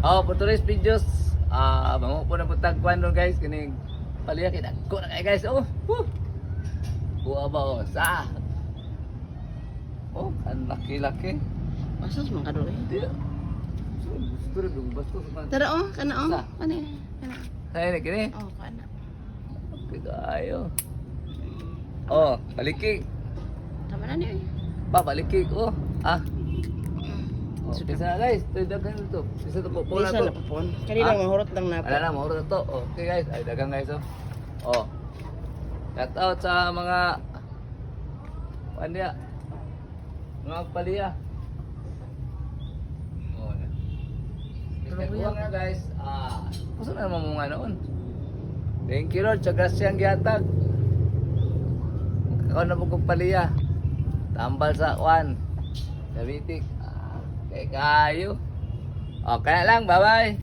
Oh, for today's videos, bango po na po tagpuan doon guys, kining paliya kinagko na kayo guys. Oh, woo! Buwa ba oh, sa? Oh, ang laki-laki. Bastos man ka doon eh. Hindi. Gusto rin, bastos man. Tara oh, kana oh. Sa? Ano yan? Kana. Ay, na gini. Oh, kana. Kayo. Oh, balikig. Tama na niyo eh. Ba, balikig. Oh, ah. Mm. Oh, isa na guys, ito dagang ito. Isa ito po na Isa to. na po po. Kanina mahurot lang na po. Wala na, mahurot na to. Oh, okay guys, ay dagang guys oh. Oh. Shout out sa mga Pandia. Mga paliya. Oh. Ikaw nga guys. Gusto na naman mga noon. Thank you Lord, sa grasyang gihatag. Ako na po kong paliya. Tambal sa kwan. Dabitik. Kay kayo. Okay lang, bye-bye.